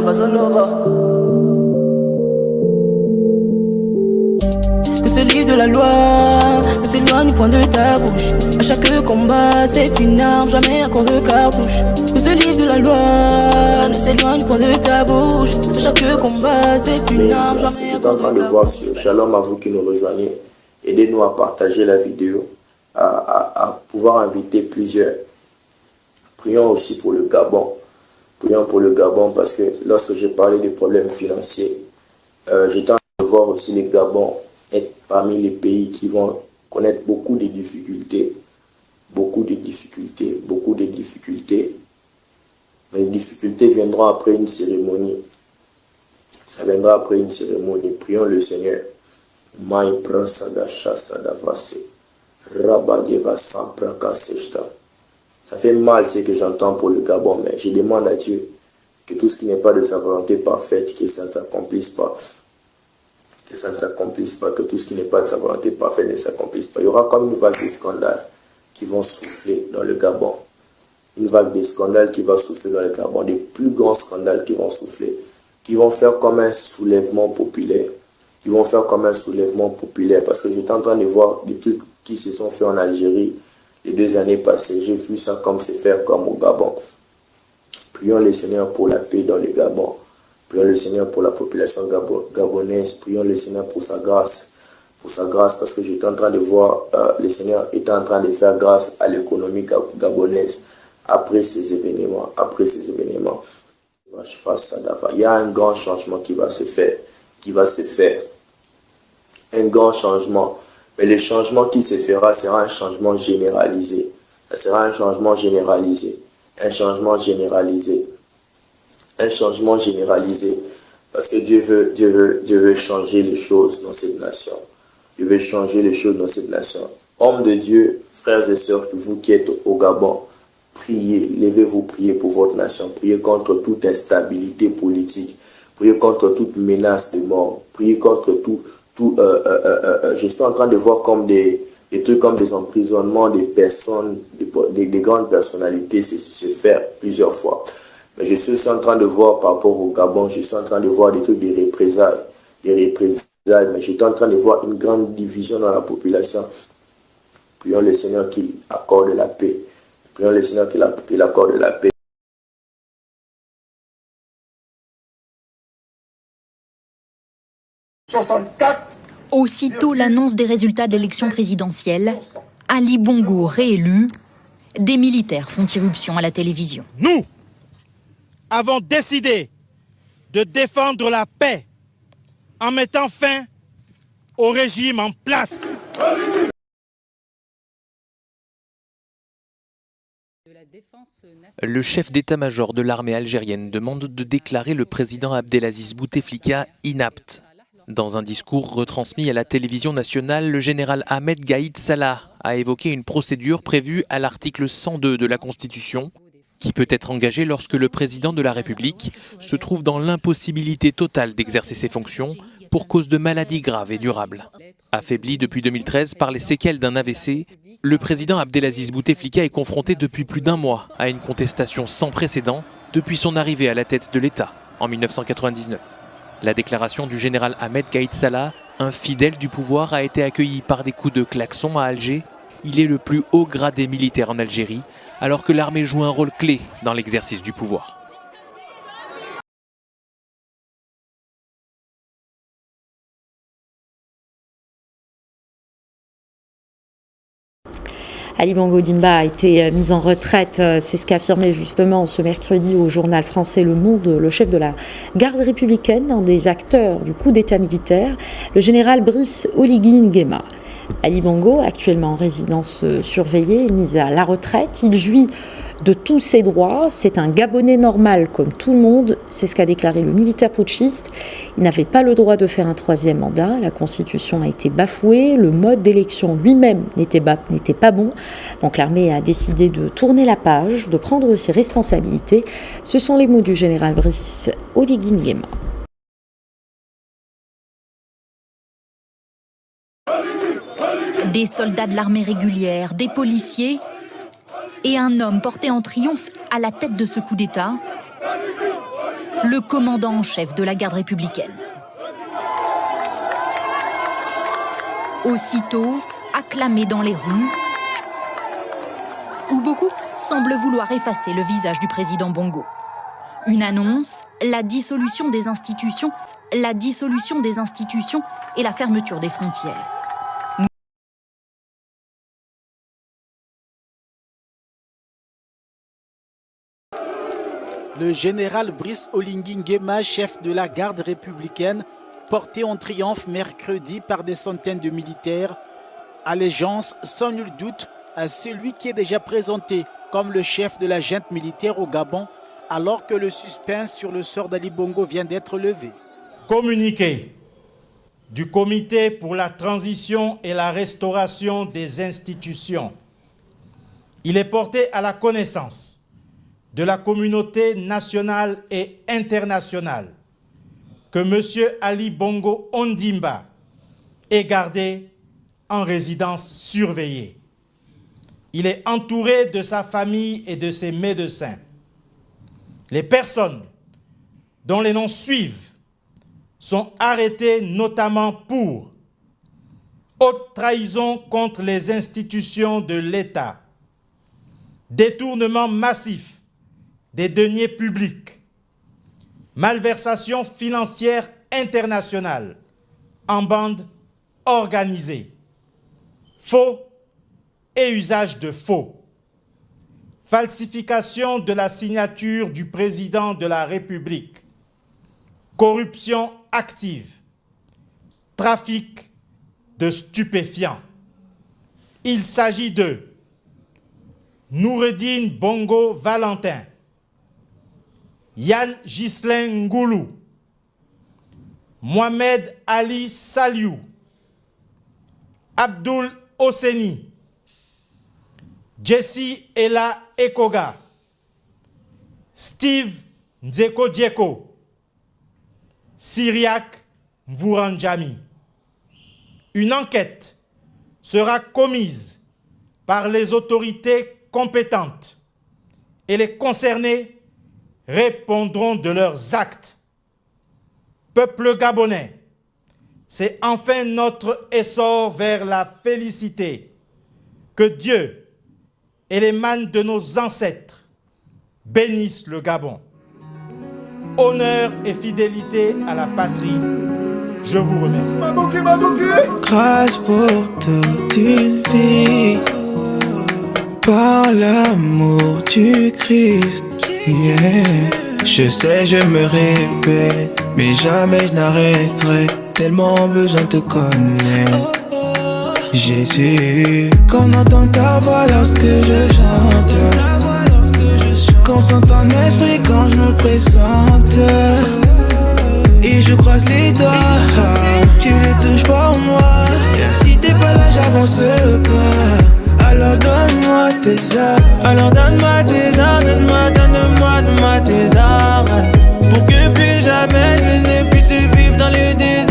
Que ce livre de la loi ne s'éloigne point de ta bouche. À chaque combat, c'est une arme, jamais un compte de cartouche. Que ce livre de la loi ne s'éloigne point de ta bouche. À chaque combat, c'est une arme, jamais un compte de cartouche. Vous êtes en train de voir sur Shalom à vous qui nous rejoignez. Aidez-nous à partager la vidéo, à pouvoir inviter plusieurs. Prions aussi pour le Gabon. Prions pour le Gabon parce que lorsque j'ai parlé des problèmes financiers, j'étais en train de voir aussi le Gabon être parmi les pays qui vont connaître beaucoup de difficultés. Beaucoup de difficultés, beaucoup de difficultés. Mais les difficultés viendront après une cérémonie. Ça viendra après une cérémonie. Prions le Seigneur. Ça fait mal ce que j'entends pour le Gabon, mais je demande à Dieu que tout ce qui n'est pas de sa volonté parfaite, que ça ne s'accomplisse pas. Que ça ne s'accomplisse pas, que tout ce qui n'est pas de sa volonté parfaite ne s'accomplisse pas. Il y aura comme une vague de scandales qui vont souffler dans le Gabon. Une vague de scandales qui va souffler dans le Gabon, des plus grands scandales qui vont souffler, qui vont faire comme un soulèvement populaire. Ils vont faire comme un soulèvement populaire parce que j'étais en train de voir des trucs qui se sont faits en Algérie les 2 années passées. J'ai vu ça comme se faire comme au Gabon. Prions le Seigneur pour la paix dans le Gabon. Prions le Seigneur pour la population gabonaise. Prions le Seigneur pour sa grâce. Pour sa grâce parce que j'étais en train de voir le Seigneur est en train de faire grâce à l'économie gabonaise après ces événements. Après ces événements. Il y a un grand changement qui va se faire. Un grand changement. Mais le changement qui se fera sera un changement généralisé. Ça sera un changement généralisé. Un changement généralisé. Un changement généralisé. Parce que Dieu veut changer les choses dans cette nation. Dieu veut changer les choses dans cette nation. Hommes de Dieu, frères et sœurs, vous qui êtes au Gabon, priez, levez-vous, priez pour votre nation. Priez contre toute instabilité politique. Priez contre toute menace de mort. Priez contre tout. Je suis en train de voir comme des trucs comme des emprisonnements des personnes, des grandes personnalités se faire plusieurs fois. Mais je suis aussi en train de voir par rapport au Gabon, je suis en train de voir des trucs de représailles. Mais je suis en train de voir une grande division dans la population. Prions le Seigneur qu'il accorde la paix. Prions le Seigneur qu'il accorde la paix. Aussitôt l'annonce des résultats de l'élection présidentielle, Ali Bongo réélu, des militaires font irruption à la télévision. Nous avons décidé de défendre la paix en mettant fin au régime en place. Le chef d'état-major de l'armée algérienne demande de déclarer le président Abdelaziz Bouteflika inapte. Dans un discours retransmis à la télévision nationale, le général Ahmed Gaïd Salah a évoqué une procédure prévue à l'article 102 de la Constitution, qui peut être engagée lorsque le président de la République se trouve dans l'impossibilité totale d'exercer ses fonctions pour cause de maladies graves et durables. Affaibli depuis 2013 par les séquelles d'un AVC, le président Abdelaziz Bouteflika est confronté depuis plus d'1 mois à une contestation sans précédent depuis son arrivée à la tête de l'État en 1999. La déclaration du général Ahmed Gaïd Salah, un fidèle du pouvoir, a été accueillie par des coups de klaxon à Alger. Il est le plus haut gradé militaire en Algérie, alors que l'armée joue un rôle clé dans l'exercice du pouvoir. Ali Bongo Ondimba a été mis en retraite, c'est ce qu'a affirmé justement ce mercredi au journal français Le Monde, le chef de la garde républicaine, un des acteurs du coup d'état militaire, le général Brice Oligui Nguema. Ali Bongo, actuellement en résidence surveillée, est mis à la retraite. Il jouit de tous ses droits. C'est un Gabonais normal comme tout le monde. C'est ce qu'a déclaré le militaire putschiste. Il n'avait pas le droit de faire un 3e mandat. La Constitution a été bafouée. Le mode d'élection lui-même n'était pas bon. Donc l'armée a décidé de tourner la page, de prendre ses responsabilités. Ce sont les mots du général Brice Oligui Nguema. Des soldats de l'armée régulière, des policiers et un homme porté en triomphe à la tête de ce coup d'État. le commandant en chef de la garde républicaine. Aussitôt, acclamé dans les rues, où beaucoup semblent vouloir effacer le visage du président Bongo. Une annonce, la dissolution des institutions et la fermeture des frontières. Le général Brice Oligui Nguema, chef de la garde républicaine, porté en triomphe mercredi par des centaines de militaires, allégeance sans nul doute à celui qui est déjà présenté comme le chef de la junte militaire au Gabon, alors que le suspense sur le sort d'Ali Bongo vient d'être levé. Communiqué du Comité pour la transition et la restauration des institutions. Il est porté à la connaissance de la communauté nationale et internationale que M. Ali Bongo Ondimba est gardé en résidence surveillée. Il est entouré de sa famille et de ses médecins. Les personnes dont les noms suivent sont arrêtées notamment pour haute trahison contre les institutions de l'État, détournement massif des deniers publics, malversation financière internationale en bande organisée, faux et usage de faux, falsification de la signature du président de la République, corruption active, trafic de stupéfiants. Il s'agit de Noureddine Bongo Valentin, Yann Ghislain Ngoulou, Mohamed Ali Saliou, Abdul Hosseini, Jesse Ella Ekoga, Steve Nzeko Dieko, Syriac Mvouranjami. Une enquête sera commise par les autorités compétentes et les concernés répondront de leurs actes. Peuple gabonais, c'est enfin notre essor vers la félicité. Que Dieu et les mânes de nos ancêtres bénissent le Gabon. Honneur et fidélité à la patrie. Je vous remercie. Grâce pour toute une vie, par l'amour du Christ. Yeah. Je sais, je me répète, mais jamais je n'arrêterai. Tellement besoin de te connaître. Jésus, qu'on entend ta voix lorsque je chante, qu'on sent ton esprit quand je me présente. Et je croise les doigts, tu les touches pour moi. Si t'es pas là, j'avance pas. Alors donne-moi tes armes. Alors donne-moi tes armes, donne-moi tes armes. Pour que plus jamais je ne puisse vivre dans le désert.